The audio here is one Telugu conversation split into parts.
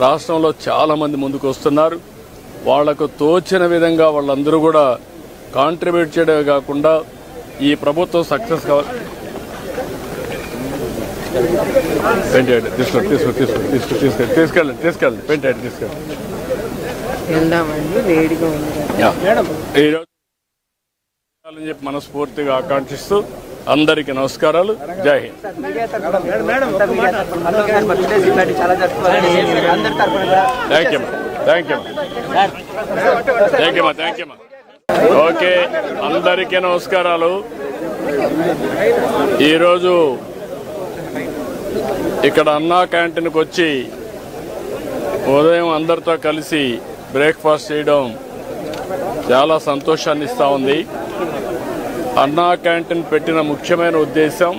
రాష్ట్రంలో చాలామంది ముందుకు వస్తున్నారు. వాళ్లకు తోచిన విధంగా వాళ్ళందరూ కూడా కాంట్రిబ్యూట్ చేయడమే కాకుండా ఈ ప్రభుత్వం సక్సెస్ కావాలి. పెయింట్ తీసుకెళ్ళండి పెయింట్ తీసుకెళ్ళండి. ఈరోజు చెప్పి మనస్ఫూర్తిగా ఆకాంక్షిస్తూ అందరికీ నమస్కారాలు. జై హింద్. Thank you. ఓకే, అందరికీ నమస్కారాలు. ఈరోజు ఇక్కడ అన్నా క్యాంటీన్కి వచ్చి ఉదయం అందరితో కలిసి బ్రేక్ఫాస్ట్ చేయడం చాలా సంతోషాన్ని ఇస్తూ ఉంది. అన్నా క్యాంటీన్ పెట్టిన ముఖ్యమైన ఉద్దేశం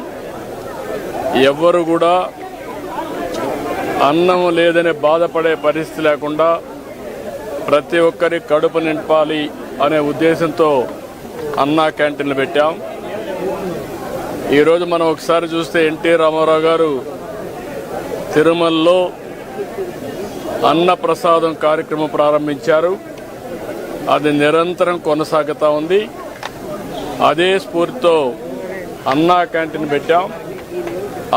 ఎవ్వరు కూడా అన్నం లేదని బాధపడే పరిస్థితి లేకుండా ప్రతి ఒక్కరి కడుపు నింపాలి అనే ఉద్దేశంతో అన్నా క్యాంటీన్లు పెట్టాం. ఈరోజు మనం ఒకసారి చూస్తే ఎన్టీ రామారావు గారు తిరుమలలో అన్న ప్రసాదం కార్యక్రమం ప్రారంభించారు. అది నిరంతరం కొనసాగుతూ ఉంది. అదే స్ఫూర్తితో అన్నా క్యాంటీన్ పెట్టాం.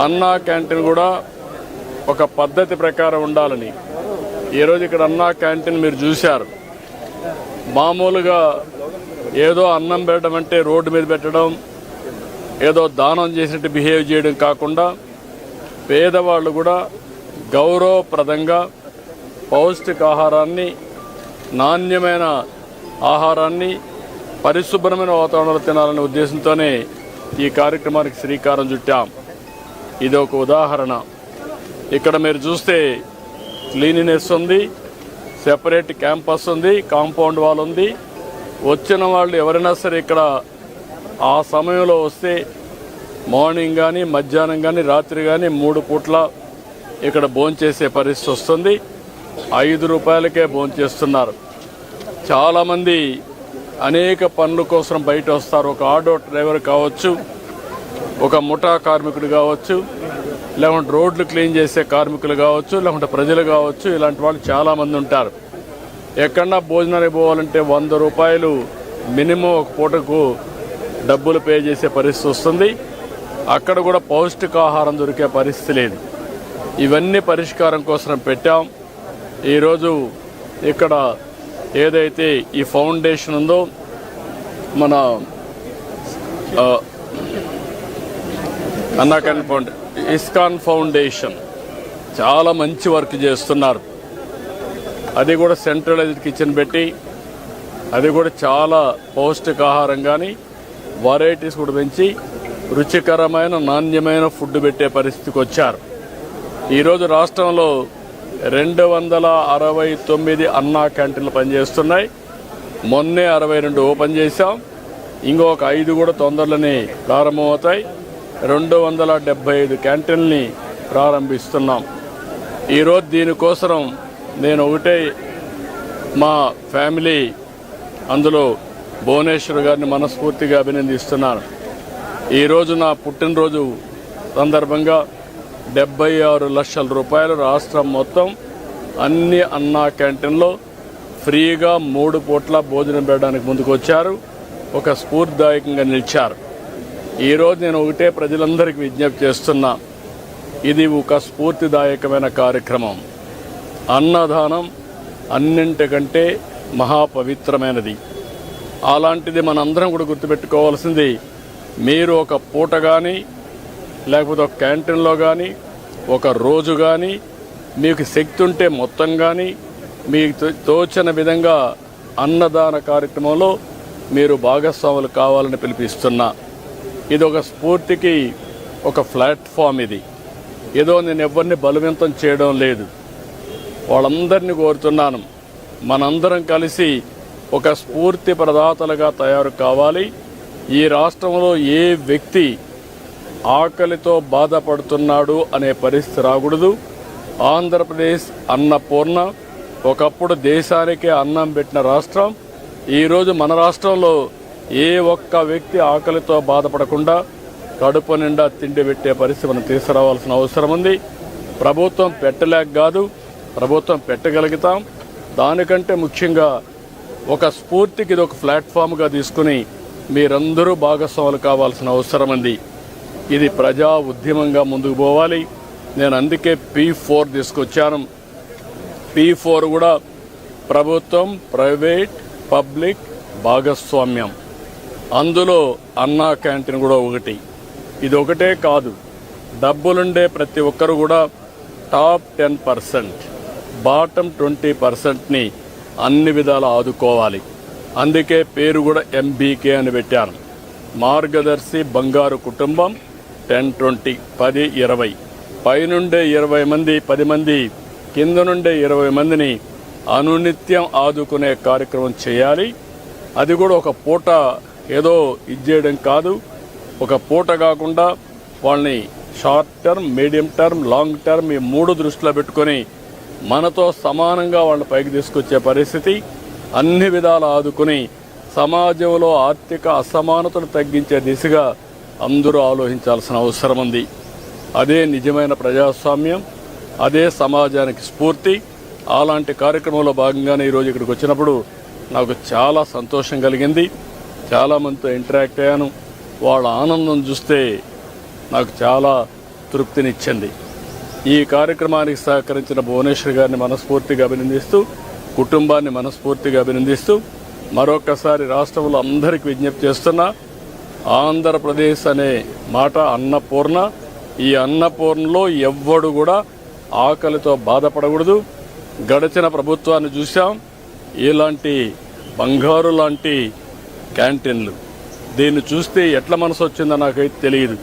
అన్నా క్యాంటీన్ కూడా ఒక పద్ధతి ప్రకారం ఉండాలని ఈరోజు ఇక్కడ అన్నా క్యాంటీన్ మీరు చూశారు. మామూలుగా ఏదో అన్నం పెట్టడం అంటే రోడ్డు మీద పెట్టడం, ఏదో దానం చేసినట్టు బిహేవ్ చేయడం కాకుండా పేదవాళ్ళు కూడా గౌరవప్రదంగా పౌష్టికాహారాన్ని, నాణ్యమైన ఆహారాన్ని పరిశుభ్రమైన వాతావరణంలో తినాలనే ఉద్దేశంతోనే ఈ కార్యక్రమానికి శ్రీకారం చుట్టాం. ఇది ఒక ఉదాహరణ. ఇక్కడ మీరు చూస్తే క్లీనినెస్ ఉంది, సెపరేట్ క్యాంపస్ ఉంది, కాంపౌండ్ వాల్ ఉంది. వచ్చిన వాళ్ళు ఎవరైనా సరే ఇక్కడ ఆ సమయంలో వస్తే మార్నింగ్ కానీ, మధ్యాహ్నం కానీ, రాత్రి కానీ 3 పూట్ల ఇక్కడ భోంచేసే పరిస్థితి వస్తుంది. 5 రూపాయలకే భోంచేస్తున్నారు. చాలామంది అనేక పనుల కోసం బయట వస్తారు. ఒక ఆటో డ్రైవర్ కావచ్చు, ఒక ముఠా కార్మికుడు కావచ్చు, లేకుంటే రోడ్లు క్లీన్ చేసే కార్మికులు కావచ్చు, లేకుంటే ప్రజలు కావచ్చు. ఇలాంటి వాళ్ళు చాలామంది ఉంటారు. ఎక్కడన్నా భోజనానికి పోవాలంటే 100 రూపాయలు మినిమం ఒక పూటకు డబ్బులు పే చేసే పరిస్థితి వస్తుంది. అక్కడ కూడా పౌష్టికాహారం దొరికే పరిస్థితి లేదు. ఇవన్నీ పరిష్కారం కోసం పెట్టాం. ఈరోజు ఇక్కడ ఏదైతే ఈ ఫౌండేషన్ ఉందో, మన అన్నా క్యాంటీన్ ఇస్కాన్ ఫౌండేషన్ చాలా మంచి వర్క్ చేస్తున్నారు. అది కూడా సెంట్రలైజ్డ్ కిచెన్ పెట్టి, అది కూడా చాలా పౌష్టికాహారం కానీ వెరైటీస్ కూడా పెంచి రుచికరమైన నాణ్యమైన ఫుడ్ పెట్టే పరిస్థితికి వచ్చారు. ఈరోజు రాష్ట్రంలో 269 అన్నా క్యాంటీన్లు పనిచేస్తున్నాయి. మొన్నే 62 ఓపెన్ చేశాం. ఇంకొక 5 కూడా తొందరలోనే ప్రారంభమవుతాయి. 275 క్యాంటీన్ని ప్రారంభిస్తున్నాం. ఈరోజు దీనికోసం నేను ఒకటే మా ఫ్యామిలీ, అందులో భువనేశ్వర్ గారిని మనస్ఫూర్తిగా అభినందిస్తున్నాను. ఈరోజు నా పుట్టినరోజు సందర్భంగా 76 లక్షల రూపాయలు రాష్ట్రం మొత్తం అన్ని అన్నా క్యాంటీన్లో ఫ్రీగా 3 పూట్ల భోజనం పెట్టడానికి ముందుకు వచ్చారు. ఒక స్ఫూర్తిదాయకంగా నిలిచారు. ఈరోజు నేను ఒకటే ప్రజలందరికీ విజ్ఞప్తి చేస్తున్నా, ఇది ఒక స్ఫూర్తిదాయకమైన కార్యక్రమం. అన్నదానం అన్నింటికంటే మహాపవిత్రమైనది. అలాంటిది మనందరం కూడా గుర్తుపెట్టుకోవాల్సింది, మీరు ఒక పూట కానీ, లేకపోతే ఒక క్యాంటీన్లో కానీ, ఒక రోజు కానీ, మీకు శక్తి ఉంటే మొత్తం కానీ, మీకు తోచిన విధంగా అన్నదాన కార్యక్రమంలో మీరు భాగస్వాములు కావాలని పిలిపిస్తున్నా. ఇది ఒక స్ఫూర్తికి ఒక ప్లాట్ఫామ్. ఇది ఏదో నేను ఎవరిని బలవంతం చేయడం లేదు. వాళ్ళందరినీ కోరుతున్నాను, మనందరం కలిసి ఒక స్ఫూర్తి ప్రదాతలుగా తయారు కావాలి. ఈ రాష్ట్రంలో ఏ వ్యక్తి ఆకలితో బాధపడుతున్నాడు అనే పరిస్థితి రాకూడదు. ఆంధ్రప్రదేశ్ అన్నపూర్ణ, ఒకప్పుడు దేశానికే అన్నం పెట్టిన రాష్ట్రం. ఈరోజు మన రాష్ట్రంలో ఏ ఒక్క వ్యక్తి ఆకలితో బాధపడకుండా కడుపు నిండా తిండి పెట్టే పరిస్థితి మనం తీసుకురావాల్సిన అవసరం ఉంది. ప్రభుత్వం పెట్టలేక కాదు, ప్రభుత్వం పెట్టగలుగుతాం. దానికంటే ముఖ్యంగా ఒక స్ఫూర్తికి ఇది ఒక ప్లాట్ఫామ్గా తీసుకుని మీరందరూ భాగస్వాములు కావాల్సిన అవసరం ఉంది. ఇది ప్రజా ఉద్యమంగా ముందుకు పోవాలి. నేను అందుకే P4 తీసుకొచ్చాను. P4 కూడా ప్రభుత్వం, ప్రైవేట్, పబ్లిక్ భాగస్వామ్యం. అందులో అన్నా క్యాంటీన్ కూడా ఒకటి. ఇది ఒకటే కాదు, డబ్బులుండే ప్రతి ఒక్కరు కూడా టాప్ 10%, బాటమ్ 20%ని అన్ని విధాలా ఆదుకోవాలి. అందుకే పేరు కూడా MBK అని పెట్టాను. మార్గదర్శి బంగారు కుటుంబం 10-20, 10-20, పైనుండే 20 మంది 10 మంది, కింద నుండే 20 మందిని అనునిత్యం ఆదుకునే కార్యక్రమం చేయాలి. అది కూడా ఒక పూట ఏదో ఇచ్చేయడం కాదు. ఒక పూట కాకుండా వాళ్ళని short term, medium term, long term ఈ 3 దృష్టిలో పెట్టుకొని మనతో సమానంగా వాళ్ళ పైకి తీసుకొచ్చే పరిస్థితి, అన్ని విధాలు ఆదుకుని సమాజంలో ఆర్థిక అసమానతను తగ్గించే దిశగా అందరూ ఆలోచించాల్సిన అవసరం ఉంది. అదే నిజమైన ప్రజాస్వామ్యం, అదే సమాజానికి స్ఫూర్తి. అలాంటి కార్యక్రమంలో భాగంగానే ఈరోజు ఇక్కడికి వచ్చినప్పుడు నాకు చాలా సంతోషం కలిగింది. చాలామందితో ఇంటరాక్ట్ అయ్యాను. వాళ్ళ ఆనందం చూస్తే నాకు చాలా తృప్తినిచ్చింది. ఈ కార్యక్రమానికి సహకరించిన భువనేశ్వర్ గారిని మనస్ఫూర్తిగా అభినందిస్తూ, కుటుంబాన్ని మనస్ఫూర్తిగా అభినందిస్తూ మరొకసారి రాష్ట్రంలో అందరికీ విజ్ఞప్తి చేస్తున్నా, ఆంధ్రప్రదేశ్ అనే మాట అన్నపూర్ణ. ఈ అన్నపూర్ణలో ఎవ్వడు కూడా ఆకలితో బాధపడకూడదు. గడిచిన ప్రభుత్వాన్ని చూసాం, ఇలాంటి బంగారు లాంటి క్యాంటీన్లు. దీన్ని చూస్తే ఎట్లా మనసు వచ్చిందో నాకైతే తెలియదు.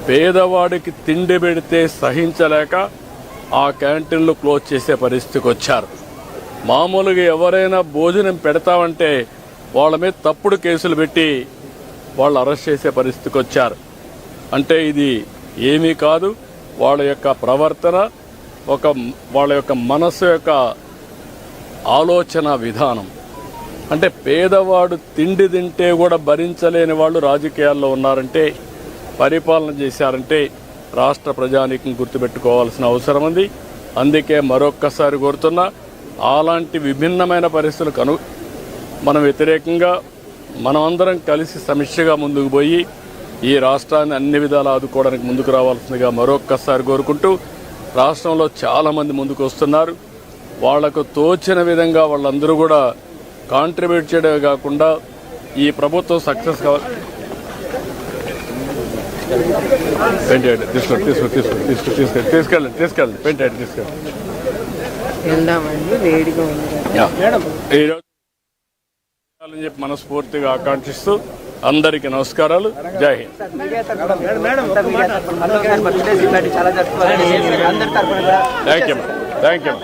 పేదవాడికి తిండి పెడితే సహించలేక ఆ క్యాంటీన్లు క్లోజ్ చేసే పరిస్థితికి వచ్చారు. మామూలుగా ఎవరైనా భోజనం పెడతామంటే వాళ్ళ మీద తప్పుడు కేసులు పెట్టి వాళ్ళు అరెస్ట్ చేసే పరిస్థితికి వచ్చారు. అంటే ఇది ఏమీ కాదు, వాళ్ళ యొక్క ప్రవర్తన, వాళ్ళ యొక్క మనసు యొక్క ఆలోచన విధానం. అంటే పేదవాడు తిండి తింటే కూడా భరించలేని వాళ్ళు రాజకీయాల్లో ఉన్నారంటే, పరిపాలన చేశారంటే రాష్ట్ర ప్రజానీకం గుర్తుపెట్టుకోవాల్సిన అవసరం ఉంది. అందుకే మరొక్కసారి కోరుతున్నా, అలాంటి విభిన్నమైన పరిస్థితులకు మనం వ్యతిరేకంగా మనమందరం కలిసి సమిష్టిగా ముందుకు పోయి ఈ రాష్ట్రాన్ని అన్ని విధాలు ఆదుకోవడానికి ముందుకు రావాల్సిందిగా మరొక్కసారి కోరుకుంటూ, రాష్ట్రంలో చాలామంది ముందుకు వస్తున్నారు. వాళ్లకు తోచిన విధంగా వాళ్ళందరూ కూడా కాంట్రిబ్యూట్ చేయడమే కాకుండా ఈ ప్రభుత్వం సక్సెస్ కావాలి. పెయింట్ తీసుకెళ్ళండి పెయింట్ తీసుకెళ్ళండి. ఈరోజు చెప్పి మనస్ఫూర్తిగా ఆకాంక్షిస్తూ అందరికీ నమస్కారాలు. జై హింద్. Thank you.